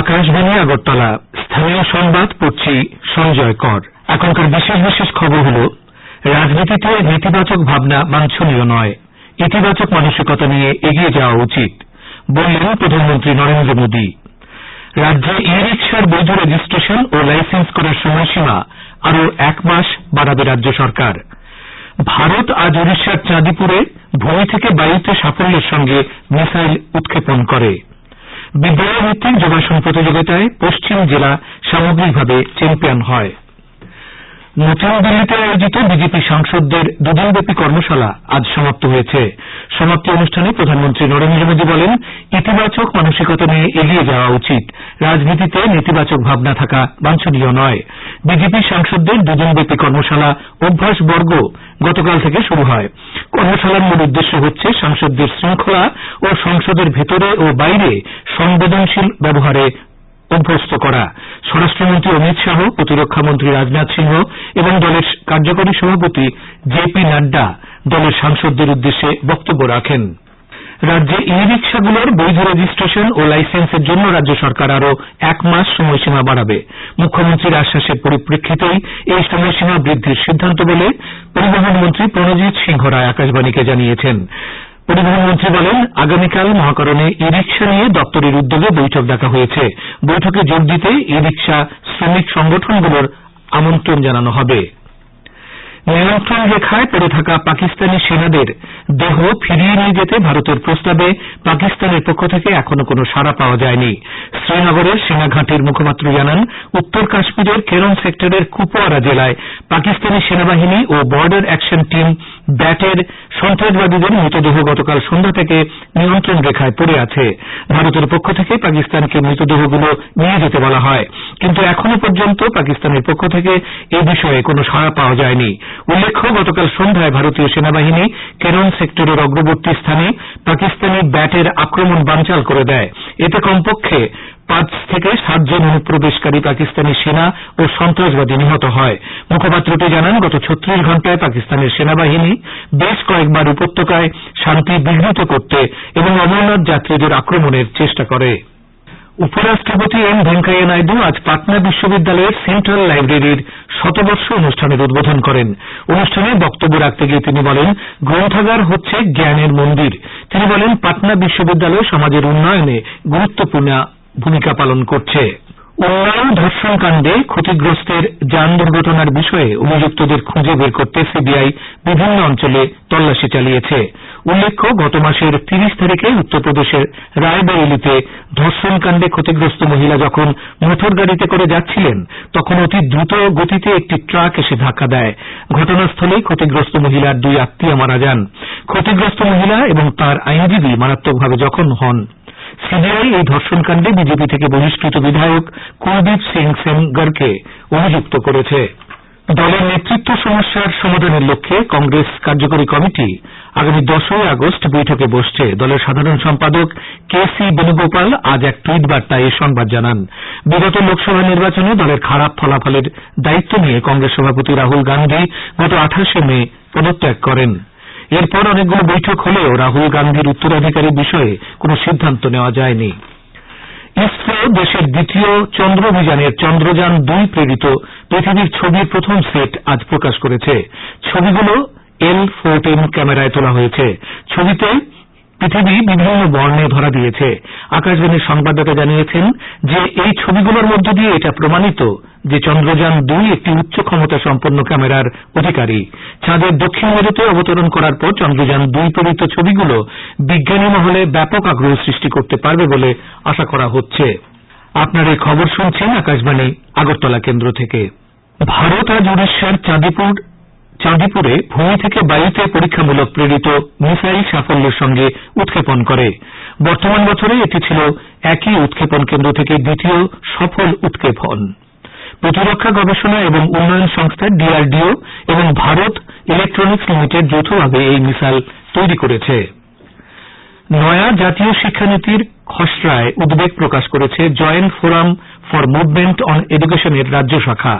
আকাশবাণী আগরতলা। স্থানীয় সংবাদ পড়ছি সঞ্জয় কর। এখনকার বিশেষ বিশেষ খবর হল, রাজনীতিতে নেতিবাচক ভাবনা বাঞ্ছনীয় নয়, ইতিবাচক মানসিকতা নিয়ে এগিয়ে যাওয়া উচিত বললেন প্রধানমন্ত্রী নরেন্দ্র মোদী। রাজ্যে ই রিকশার বৈধ রেজিস্ট্রেশন ও লাইসেন্স করার সময়সীমা আরও 1 মাস বাড়াবে রাজ্য সরকার। ভারত আজ উড়িষ্যার চাঁদিপুরে ভূমি থেকে বায়ুতে সাফল্যের সঙ্গে মিসাইল উৎক্ষেপণ করে। বিদ্যালয় ভিত্তিক যোগাসন প্রতিযোগিতায় পশ্চিম জেলা সামগ্রিকভাবে চ্যাম্পিয়ন হয়। নতুন দিল্লিতে আয়োজিত বিজেপি সাংসদদের দুদিনব্যাপী কর্মশালা আজ সমাপ্ত হয়েছে। সমাপ্তি অনুষ্ঠানে প্রধানমন্ত্রী নরেন্দ্র মোদী বলেন, ইতিবাচক মানসিকতা নিয়ে এগিয়ে যাওয়া উচিত, রাজনীতিতে নেতিবাচক ভাবনা থাকা বাঞ্ছনীয় নয়। বিজেপি সাংসদদের দুদিনব্যাপী কর্মশালা অভ্যাস বর্গ গতকাল থেকে শুরু হয়। কর্মশালার মূল উদ্দেশ্য হচ্ছে সাংসদদের শৃঙ্খলা ও সংসদের ভেতরে ও বাইরে সংবেদনশীল ব্যবহারে অভ্যস্ত করা। স্বরাষ্ট্রমন্ত্রী অমিত শাহ, প্রতিরক্ষামন্ত্রী রাজনাথ সিংহ এবং দলের কার্যকরী সভাপতি জেপি নাড্ডা দলের সাংসদদের উদ্দেশ্যে বক্তব্য রাখেন। রাজ্যে ই রিকশাগুলোর বৈধ রেজিস্ট্রেশন ও লাইসেন্সের জন্য রাজ্য সরকার আরও 1 মাস সময়সীমা বাড়াবে। মুখ্যমন্ত্রীর আশ্বাসের পরিপ্রেক্ষিতেই এই সময়সীমা বৃদ্ধির সিদ্ধান্ত বলে পরিবহন মন্ত্রী প্রণজিৎ সিংহ রায় আকাশবাণীকে জানিয়েছেন। পরিবহন মন্ত্রী বলেন, আগামীকাল মহাকরণে ই রিকশা নিয়ে দপ্তরের উদ্যোগে বৈঠক ডাকা হয়েছে। বৈঠকে যোগ দিতে ই রিকশা শ্রমিক সংগঠনগুলোর আমন্ত্রণ জানানো হবে। নিয়ন্ত্রণ রেখায় পড়ে থাকা পাকিস্তানি সেনাদের দেহ ফিরিয়ে নিয়ে যেতে ভারতের প্রস্তাবে পাকিস্তানের পক্ষ থেকে এখনো কোনো সাড়া পাওয়া যায়নি। শ্রীনগরের সেনাঘাঁটির মুখপাত্র জানান, উত্তর কাশ্মীরের কেরন সেক্টরের কুপওয়ারা জেলায় পাকিস্তানি সেনাবাহিনী ও বর্ডার অ্যাকশন টিম ব্যাটের সন্ত্রাসবাদীদের মৃতদেহ গতকাল সন্ধ্যা থেকে নিয়ন্ত্রণ রেখায় পড়ে আছে। ভারতের পক্ষ থেকে পাকিস্তানকে মৃতদেহগুলো নিয়ে যেতে বলা হয়, কিন্তু এখনো পর্যন্ত পাকিস্তানের পক্ষ থেকে এ বিষয়ে কোনো সাড়া পাওয়া যায়নি। উল্লেখ্য, গতকাল সন্ধ্যায় ভারতীয় সেনাবাহিনী কেরন সেক্টরের অগ্রবর্তী স্থানে পাকিস্তানি ব্যাটের আক্রমণ বানচাল করে দেয়। এতে কমপক্ষে 5 থেকে 7 জন অনুপ্রবেশকারী পাকিস্তানি সেনা ও সন্ত্রাসবাদী নিহত হয়। মুখপাত্রটি জানান, গত 36 ঘণ্টায় পাকিস্তানের সেনাবাহিনী বেশ কয়েকবার উপত্যকায় শান্তি বিঘ্নিত করতে এবং অমরনাথ যাত্রীদের আক্রমণের চেষ্টা করে। উপরাষ্ট্রপতি এম ভেঙ্কাইয়া নাইডু আজ পাটনা বিশ্ববিদ্যালয়ের সেন্ট্রাল লাইব্রেরির শতবর্ষ অনুষ্ঠানের উদ্বোধন করেন। অনুষ্ঠানে বক্তব্য রাখতে গিয়ে তিনি বলেন, গ্রন্থাগার হচ্ছে জ্ঞানের মন্দির। তিনি বলেন, পাটনা বিশ্ববিদ্যালয় সমাজের উন্নয়নে গুরুত্বপূর্ণ ভূমিকা পালন করছে। উন্নাও ধর্ষণ কাণ্ডে ক্ষতিগ্রস্তের যান দুর্ঘটনার বিষয়ে অভিযুক্তদের খুঁজে বের করতে সিবিআই বিভিন্ন অঞ্চলে তল্লাশি চালিয়েছে। উল্লেখ্য, গত মাসের 30 তারিখে উত্তরপ্রদেশের রায়বেরেলিতে ধর্ষণ কাণ্ডে ক্ষতিগ্রস্ত মহিলা যখন মোটর গাড়িতে করে যাচ্ছিলেন, তখন অতি দ্রুত গতিতে একটি ট্রাক এসে ধাক্কা দেয়। ঘটনাস্থলেই ক্ষতিগ্রস্ত মহিলার 2 আত্মীয় মারা যান। ক্ষতিগ্রস্ত মহিলা এবং তার আইনজীবী মারাত্মকভাবে জখম হন। সিবিআই এই ধর্ষণকাণ্ডে বিজেপি থেকে বহিষ্কৃত বিধায়ক কুলদীপ সিং সেনগরকে অভিযুক্ত করেছে। দলের নেতৃত্ব সমস্যার সমাধানের লক্ষ্যে কংগ্রেস কার্যকরী কমিটি আগামী 10ই আগস্ট বৈঠকে বসছে। দলের সাধারণ সম্পাদক কেসি বেণুগোপাল আজ এক টুইট বার্তায় এই সংবাদ জানান। বিগত লোকসভা নির্বাচনে দলের খারাপ ফলাফলের দায়িত্ব নিয়ে কংগ্রেস সভাপতি রাহুল গান্ধী গত 28শে মে পদত্যাগ করেন। এরপর অনেকগুলো বৈঠক হলেও রাহুল গান্ধীর উত্তরাধিকারী বিষয়ে কোনো সিদ্ধান্ত নেওয়া যায়নি। ইসরো দেশের দ্বিতীয় চন্দ্র অভিযানের চন্দ্রযান 2 প্রেরিত পৃথিবীর ছবির প্রথম সেট আজ প্রকাশ করেছে। ছবিগুলো L14 ক্যামেরায় তোলা হয়েছে। ছবিতে পৃথিবী বিভিন্ন বর্ণে ধরা দিয়েছে। আকাশবাণীর সংবাদদাতা জানিয়েছেন যে এই ছবিগুলোর মধ্য দিয়ে এটা প্রমাণিত যে চন্দ্রযান 2 একটি উচ্চ ক্ষমতা সম্পন্ন ক্যামেরার অধিকারী। চাঁদের দক্ষিণ মেরুতে অবতরণ করার পর চন্দ্রযান 2 প্রেরিত ছবিগুলো বিজ্ঞানী মহলে ব্যাপক আগ্রহ সৃষ্টি করতে পারবে বলে আশা করা হচ্ছে। আপনারা এই খবর শুনছেন আকাশবাণী আগরতলা কেন্দ্র থেকে। ভারত আজ উড়িষ্যার চাঁদিপুরে ভূমি থেকে বায়ুতে পরীক্ষামূলক প্রেরিত মিসাইল সাফল্যের সঙ্গে উৎক্ষেপণ করে। বর্তমান বছরে এটি ছিল একই উৎক্ষেপণ কেন্দ্র থেকে দ্বিতীয় সফল উৎক্ষেপণ। প্রতিরক্ষা গবেষণা এবং উন্নয়ন সংস্থা DRDO এবং ভারত ইলেকট্রনিক্স লিমিটেড যৌথভাবে এই মিসাইল তৈরি করেছে। নয়া জাতীয় শিক্ষানীতির খসড়ায় উদ্বেগ প্রকাশ করেছে joint forum for movement on এডুকেশনের রাজ্য শাখা।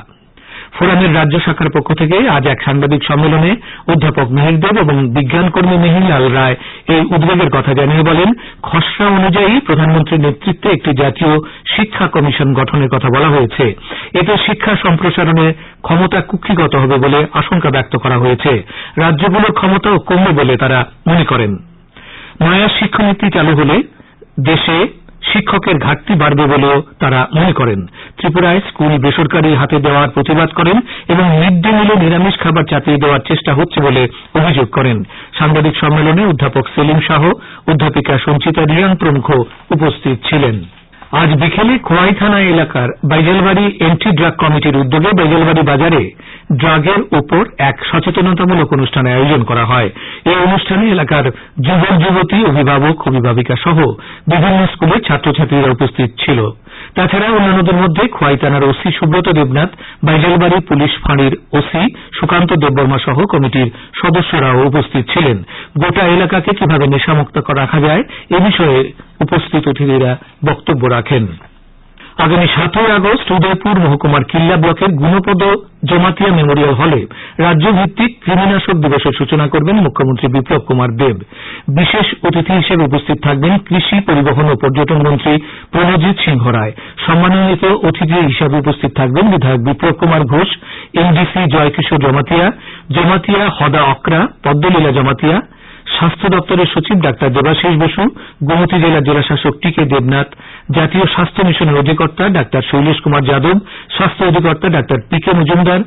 ফোরামের রাজ্য শাখার পক্ষ থেকে আজ এক সাংবাদিক সম্মেলনে অধ্যাপক মিহির দেব এবং বিজ্ঞানকর্মী মিহিরলাল রায় এই উদ্বেগের কথা জানিয়ে বলেন, খসড়া অনুযায়ী প্রধানমন্ত্রীর নেতৃত্বে একটি জাতীয় শিক্ষা কমিশন গঠনের কথা বলা হয়েছে। এতে শিক্ষা সম্প্রসারণে ক্ষমতা কুক্ষিগত হবে বলে আশঙ্কা ব্যক্ত করা হয়েছে। রাজ্যগুলোর ক্ষমতাও কমবে বলে তারা মনে করেন। নয়া শিক্ষানীতি চালু হলে দেশে শিক্ষকের ঘাটতি বাড়বে বলেও তারা মনে করেন। ত্রিপুরায় স্কুল বেসরকারি হাতে দেওয়ার প্রতিবাদ করেন এবং মিড ডে মিলে নিরামিষ খাবার চাপিয়ে দেওয়ার চেষ্টা হচ্ছে বলে অভিযোগ করেন। সাংবাদিক সম্মেলনে অধ্যাপক সেলিম শাহ, অধ্যাপিকা সঞ্চিতা রিয়াং প্রমুখ উপস্থিত ছিলেন। আজ বিকেলে খোয়াই থানা এলাকার বাইজালবাড়ি এন্টি ড্রাগ কমিটির উদ্যোগে বাইজালবাড়ি বাজারে ড্রাগের উপর এক সচেতনতামূলক অনুষ্ঠানের আয়োজন করা হয়। এই অনুষ্ঠানে এলাকার যুবক যুবতী, অভিভাবক অভিভাবিকা সহ বিভিন্ন স্কুলের ছাত্রছাত্রীরা উপস্থিত ছিল। তাছাড়া অন্যান্যদের মধ্যে খোয়াই থানার ওসি সুব্রত দেবনাথ, বাইজালবাড়ি পুলিশ ফাঁড়ির ওসি সুকান্ত দেববর্মা সহ কমিটির সদস্যরাও উপস্থিত ছিলেন। গোটা এলাকাকে কিভাবে নেশামুক্ত রাখা যায় এ বিষয়ে উপস্থিত অতিথিরা বক্তব্য রাখেন। আগামী 7ই আগস্ট উদয়পুর মহকুমার কিল্লা ব্লকের গুণপদ জমাতিয়া মেমোরিয়াল হলে রাজ্যভিত্তিক কৃমিনাশক দিবসের সূচনা করবেন মুখ্যমন্ত্রী বিপ্লব কুমার দেব। বিশেষ অতিথি হিসেবে উপস্থিত থাকবেন কৃষি, পরিবহন ও পর্যটন মন্ত্রী প্রণজিৎ সিংহ রায়। সম্মানিত অতিথি হিসেবে উপস্থিত থাকবেন বিধায়ক বিপ্লব কুমার ঘোষ, এমডিসি জয়কিশোর জমাতিয়া, জমাতিয়া হদা অকরা, পদ্মলীলা জমাতিয়া, স্বাস্থ্য দপ্তরের সচিব ডাক্তার দেবাশিস বসু, গোমতী জেলার জেলাশাসক টিকে দেবনাথ, জাতীয় স্বাস্থ্য মিশনের অধিকর্তা ডাক্তার শৈলেশ কুমার যাদব, স্বাস্থ্য অধিকর্তা ডাক্তার পিকে মজুমদার,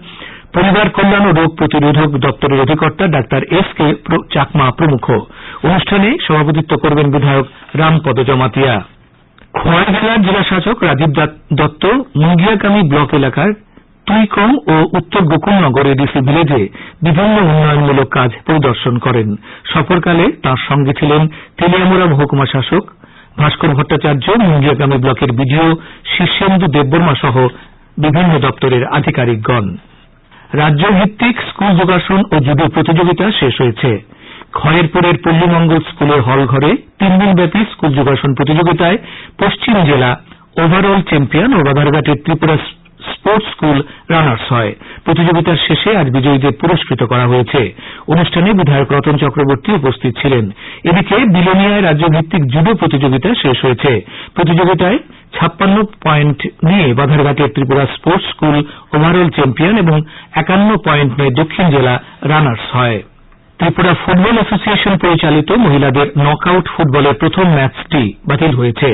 পরিবার কল্যাণ ও রোগ প্রতিরোধক দপ্তরের অধিকর্তা ডাক্তার এস কে চাকমা প্রমুখ। অনুষ্ঠানে সভাপতিত্ব করবেন বিধায়ক রামপদ জমাতিয়া। খোয়াই জেলার জেলাশাসক রাজীব দত্ত মুঙ্গিয়াকামী ব্লক এলাকার তুইকম ও উত্তর গোকুলনগর এডিসি ভিলেজে বিভিন্ন উন্নয়নমূলক কাজ পরিদর্শন করেন। সফরকালে তাঁর সঙ্গে ছিলেন তেলিয়ামুড়া মহকুমা শাসক ভাস্কর ভট্টাচার্য, মুঙ্গিয়াকামী ব্লকের বিডিও শীর্ষেন্দু দেববর্মা সহ বিভিন্ন দপ্তরের আধিকারিকগণ। রাজ্যভিত্তিক স্কুল যোগাসন ও জুডো প্রতিযোগিতা শেষ হয়েছে। খয়েরপুরের পল্লীমঙ্গল স্কুলের হলঘরে 3 দিনব্যাপী স্কুল যোগাসন প্রতিযোগিতায় পশ্চিম জেলা ওভারঅল চ্যাম্পিয়ন ও বাধারঘাটের ত্রিপুরা স্পোর্টস স্কুল রানার্স হয়। প্রতিযোগিতার শেষে আজ বিজয়ীদের পুরস্কৃত করা হয়েছে। অনুষ্ঠানে বিধায়ক রতন চক্রবর্তী উপস্থিত ছিলেন। এদিকে বিলোনিয়ায় রাজ্যভিত্তিক জুডো প্রতিযোগিতা শেষ হয়েছে। প্রতিযোগিতায় 56 পয়েন্ট নিয়ে বাধারঘাটের Tripura sports school overall champion এবং 51 পয়েন্ট নিয়ে দক্ষিণ জেলা রানার্স হয়। ত্রিপুরা ফুটবল অ্যাসোসিয়েশন পরিচালিত মহিলাদের নকআউট ফুটবলের প্রথম ম্যাচটি বাতিল হয়েছে।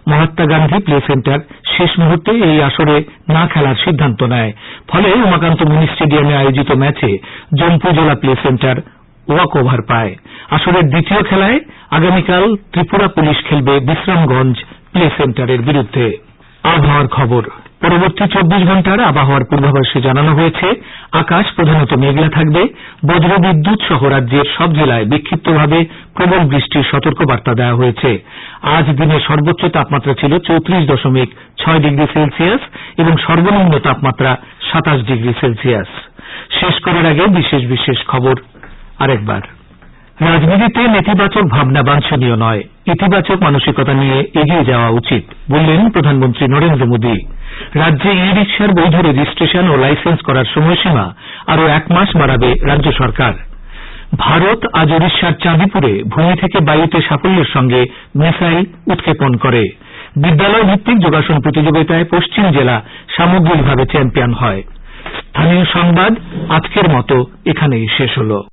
মহাত্মা গান্ধী প্লে সেন্টার শেষ মুহূর্তে এই আসরে না খেলার সিদ্ধান্ত নেয়। ফলে উমাকান্ত মিনি স্টেডিয়ামে আয়োজিত ম্যাচে Jampujala play centre walk over পায়। আসরের দ্বিতীয় খেলায় আগামীকাল ত্রিপুরা পুলিশ খেলবে বিশ্রামগঞ্জ প্লে সেন্টারের বিরুদ্ধে। আবহাওয়ার খবর। পরবর্তী 24 ঘন্টার আবহাওয়ার পূর্বাভাসে জানানো হয়েছে, আকাশ প্রধানত মেঘলা থাকবে। বজ্রবিদ্যুৎ সহ রাজ্যের সব জেলায় বিক্ষিপ্তভাবে প্রবল বৃষ্টির সতর্কবার্তা দেওয়া হয়েছে। আজ দিনের সর্বোচ্চ তাপমাত্রা ছিল 34.6 ডিগ্রি সেলসিয়াস এবং সর্বনিম্ন তাপমাত্রা 27 ডিগ্রি সেলসিয়াস। শেষ করার আগে বিশেষ খবর আরেকবার। রাজনীতিতে নেতিবাচক ভাবনা বাঞ্ছনীয় নয়, ইতিবাচক মানসিকতা নিয়ে এগিয়ে যাওয়া উচিত বললেন প্রধানমন্ত্রী নরেন্দ্র মোদী। রাজ্যে ই রিকশার বৈধ রেজিস্ট্রেশন ও লাইসেন্স করার সময়সীমা আরও 1 মাস বাড়াবে রাজ্য সরকার। ভারত আজ ওড়িশার চাঁদিপুরে ভূমি থেকে বায়ুতে সাফল্যের সঙ্গে মিসাইল উৎক্ষেপণ করে। বিদ্যালয় ভিত্তিক যোগাসন প্রতিযোগিতায় পশ্চিম জেলা সামগ্রিকভাবে চ্যাম্পিয়ন হয়। স্থানীয় সংবাদ আজকের মতো এখানেই শেষ হল।